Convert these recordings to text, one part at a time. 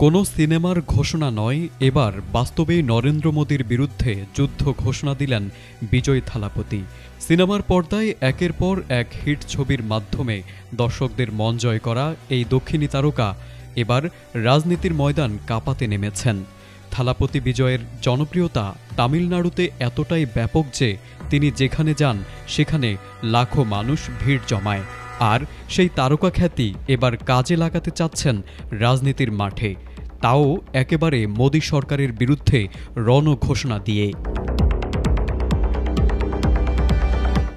কোনো সিনেমার ঘোষণা নয়, এবার বাস্তবেই নরেন্দ্র মোদীর বিরুদ্ধে যুদ্ধ ঘোষণা দিলেন বিজয় থালাপতি। সিনেমার পর্দায় একের পর এক হিট ছবির মাধ্যমে দর্শকদের মন জয় করা এই দক্ষিণী তারকা এবার রাজনীতির ময়দান কাঁপাতে নেমেছেন। থালাপতি বিজয়ের জনপ্রিয়তা তামিলনাড়ুতে এতটাই ব্যাপক যে তিনি যেখানে যান সেখানে লাখো মানুষ ভিড় জমায়। আর সেই তারকা খ্যাতি এবার কাজে লাগাতে চাচ্ছেন রাজনীতির মাঠে, তাও একেবারে মোদী সরকারের বিরুদ্ধে রণ ঘোষণা দিয়ে।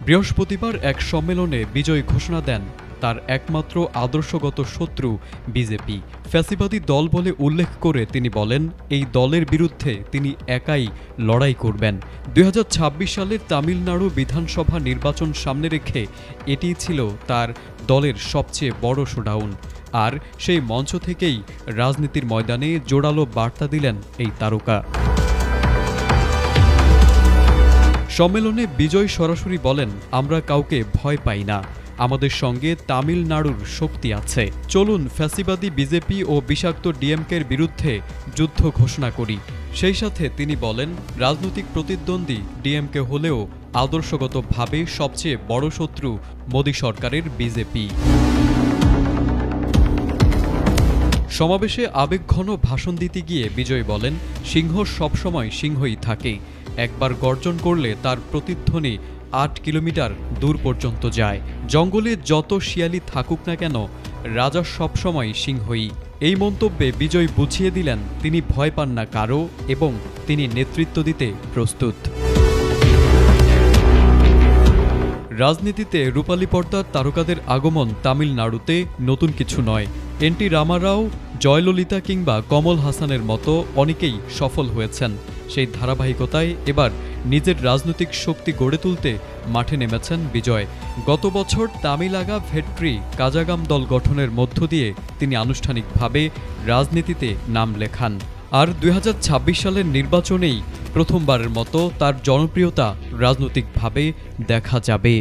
বৃহস্পতিবার এক সম্মেলনে বিজয় ঘোষণা দেন তার একমাত্র আদর্শগত শত্রু বিজেপি ফ্যাসিবাদী দল বলে উল্লেখ করে তিনি বলেন, এই দলের বিরুদ্ধে তিনি একাই লড়াই করবেন। 2026 সালের তামিলনাড়ু বিধানসভা নির্বাচন সামনে রেখে এটিই ছিল তার দলের সবচেয়ে বড় শোডাউন। আর সেই মঞ্চ থেকেই রাজনীতির ময়দানে জোরালো বার্তা দিলেন এই তারকা। সম্মেলনে বিজয় সরাসরি বলেন, আমরা কাউকে ভয় পাই না, আমাদের সঙ্গে তামিলনাড়ুর শক্তি আছে। চলুন ফ্যাসিবাদী বিজেপি ও বিষাক্ত ডিএমকের বিরুদ্ধে যুদ্ধ ঘোষণা করি। সেই সাথে তিনি বলেন, রাজনৈতিক প্রতিদ্বন্দ্বী ডিএমকে হলেও আদর্শগতভাবে সবচেয়ে বড় শত্রু মোদী সরকারের বিজেপি। সমাবেশে আবেগঘন ভাষণ দিতে গিয়ে বিজয় বলেন, সিংহ সবসময় সিংহই থাকে, একবার গর্জন করলে তার প্রতিধ্বনি 8 কিলোমিটার দূর পর্যন্ত যায়। জঙ্গলে যত শিয়ালি থাকুক না কেন, রাজা সবসময় সিংহই। এই মন্তব্যে বিজয় বুঝিয়ে দিলেন তিনি ভয় পান না কারো এবং তিনি নেতৃত্ব দিতে প্রস্তুত। রাজনীতিতে রূপালী পর্দার তারকাদের আগমন তামিলনাড়ুতে নতুন কিছু নয়। এনটি রামারাও, জয়ললিতা কিংবা কমল হাসানের মতো অনেকেই সফল হয়েছেন। সেই ধারাবাহিকতায় এবার নিজের রাজনৈতিক শক্তি গড়ে তুলতে মাঠে নেমেছেন বিজয়। গত বছর তামিলাগা ভেট্রি কাজাগাম দল গঠনের মধ্য দিয়ে তিনি আনুষ্ঠানিকভাবে রাজনীতিতে নাম লেখান। আর 2026 সালের নির্বাচনেই প্রথমবারের মতো তার জনপ্রিয়তা রাজনৈতিকভাবে দেখা যাবে।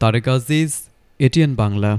তারেক আজিজ, এটিএন বাংলা।